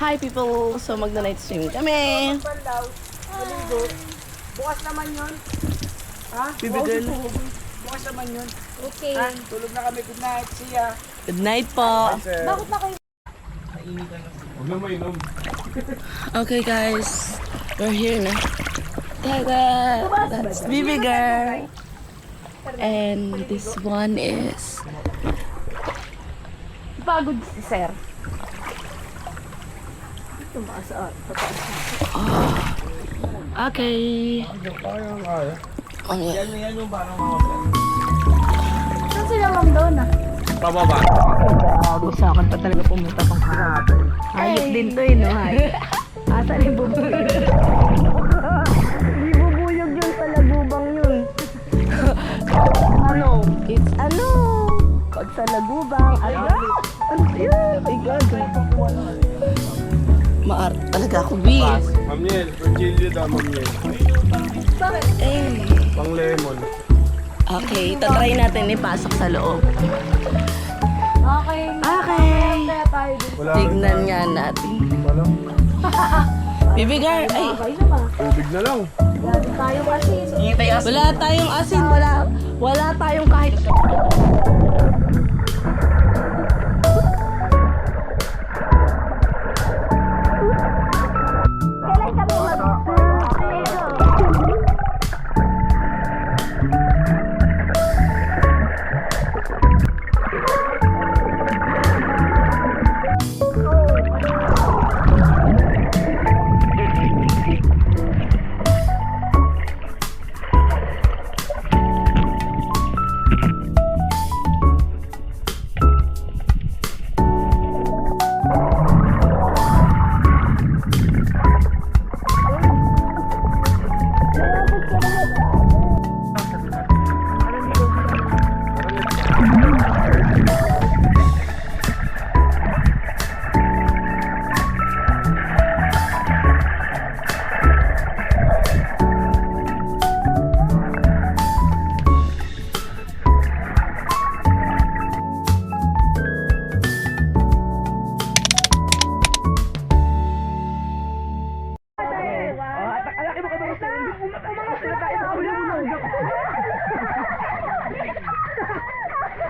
Hi people! So magna-night swim kami. Bukas naman yun. Ha? Baby girl. Bukas naman yun. Okay. Ha? Tulog na kami. Good night. See ya. Good night po. Bakit na kayo? Huwag na mainom. Okay guys, we're here na. Tada! That's Baby girl. And this one is... Pagod si sir. Okay. Yan yung parang Saan sila ma'am doon ah? pababa. Bago sa akin pa talaga pumunta pang kahapon. Hayop din to eh, no? Hayop. Asa rin bubuyog? Hindi bubuyog yun sa lagubang yun. Ano? It's ano? Pag sa lagubang, ano yun? My God. Maar talaga ako, B. Ma'am Niel, Virgilio daw, Ma'am Niel. Eh. Pang lemon. Okay, tatry natin ipasok sa loob. Okay. Okay. Kaya tayo din. Wala Tignan nga natin. Wala. Baby girl, ay, Okay naman. Tubig na lang. Lagi tayo kasi. wala tayong asin, wala tayong kahit...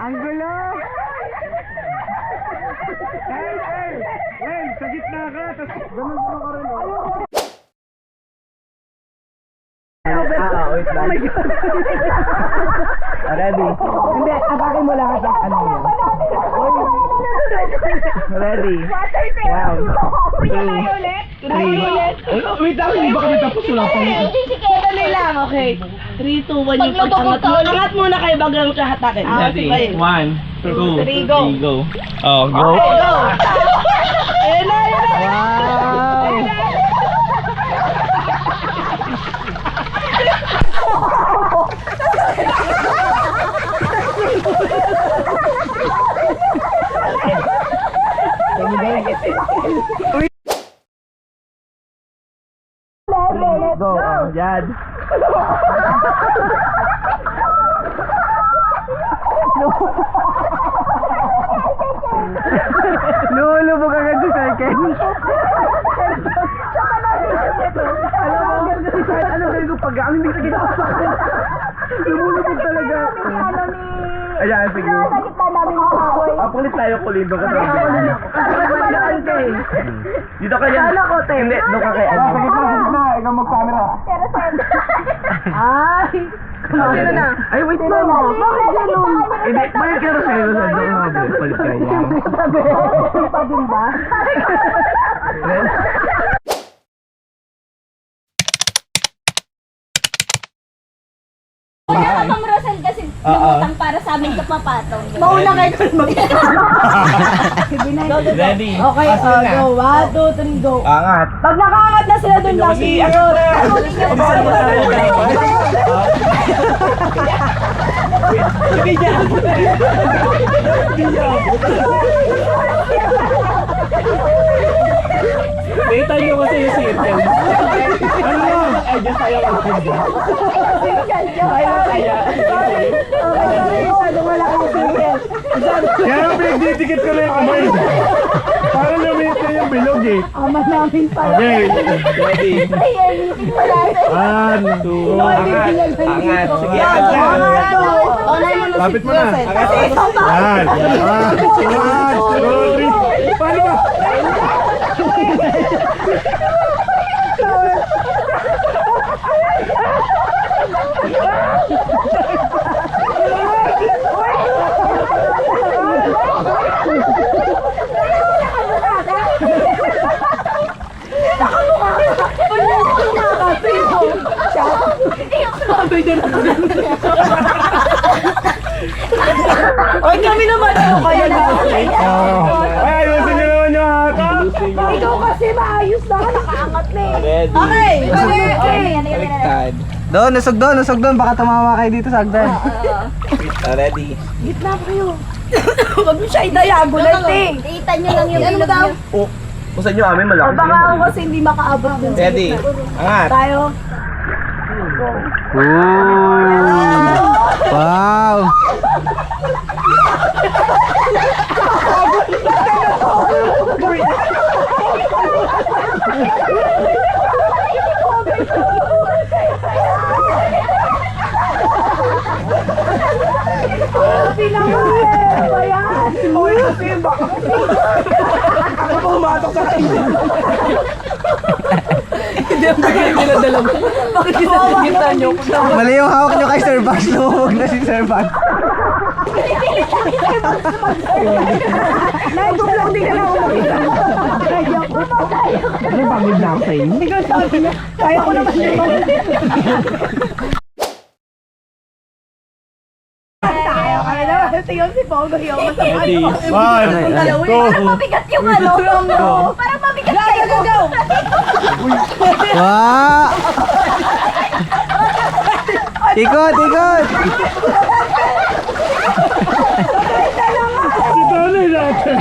Ang gulo! Hey, sa gitna ka, tapos ganun ka rin. Wait lang. Ready? Hindi, atakin mo lahat ng ano yun. Ready? Wow. Wait lang, hindi ba kami tapos wala pa rin? Dali lang, okay. 3, 2, 1 yung pag-angat mo. Angat muna kayo bagang hatakin. Ready? 1, 2, 3, go. Oh, go. Okay, go. Ayun na, ayun na. Wow! Go, Jad. Lulubog agad si Sarken. Ano gawin ko pag ang hindi sa ginawa? Lumulubog talaga. Ayan, sige. Apulit tayo kulindo ka sa dito ka yan. Hindi, doon ka kay ano. Sige na, ikaw mag-camera. Ay! Sino na? Ay, wait lang. Bakit gano'n? Hindi, bayad ka na sa'yo sa doon. Palit ka yan. Pa din ba? Kaya Ma'am Rosel kasi lumutang para sa aming kapapatong. Mauna kayo Ready? Okay, go. 1, 2, 3, go. Angat. Pag nakaangat na sila dun lang, i-angat. Kita nyo kasi yung circle. Ano? Ay, Diyos tayo ang kanya. Kaya pinagdidikit ko na yung kamay. Para lumito yung bilog eh. Ama namin pala. Okay. Ready? Ay, meeting mo natin. 1, 2, angat. Angat. Sige, angat. Lapit mo na. Angat. Yan. 1, 2, 3. Paano ba? Oy, kami naman ako kayo na. Ay, ayusin nyo naman yung haka. Ikaw kasi maayos na, nakaangat na eh. Ready? Okay, Baliktad. Doon, nusog doon. Baka tumama kayo dito sa agdan. Ready? Gitna po kayo. Huwag mo siya i-diagonal eh. Iitan nyo lang yung ilog nyo. Oh, kung saan nyo amin malaki. O baka ako kasi hindi makaabot dun. Ready? Angat. Tayo. Wow! Pinamahal ba yan? Uy, kasi baka. Ako pa humatok sa akin. Hindi ang bigay nila dalawa. Bakit kita nyo? Mali yung hawak nyo kay Sir Bax. Lumuwag na si Sir Bax. Naibog din ka na umakita. Ano pagod na ako sa inyo? Hindi ko sabi niya. Kaya ko naman naman. Tayo kami naman. Tingnan si Pogo yung masama. Ready? 1, Parang mabigat yung ano. Parang mabigat kayo. Go! Wow! Ikot! Tuloy natin.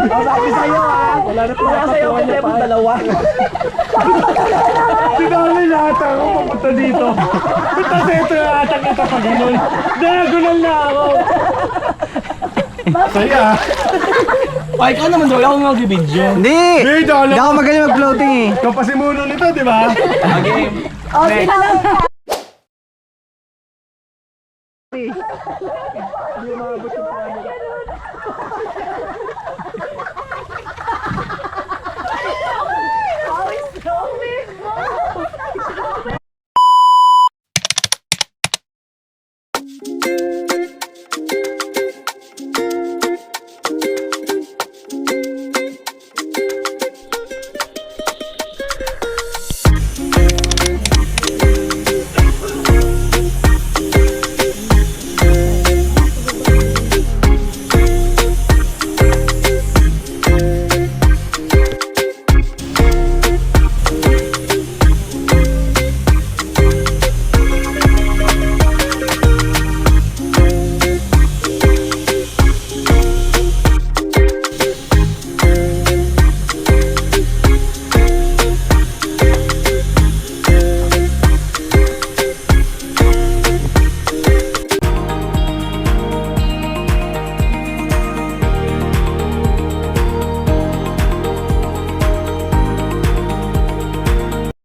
Sabi sa'yo wala na pala sa'yo kung dalawa. Tuloy natin ako papunta dito. Kasi ito yung atang ito pag ganun. Diagonal na ako. Saya. Ay, ikaw naman daw. Ako nga mag-video. Hindi! Hey, dala. Hindi ako magaling mag-floating eh. Ikaw pa si Muno nito, di ba? Okay. O, sila lang.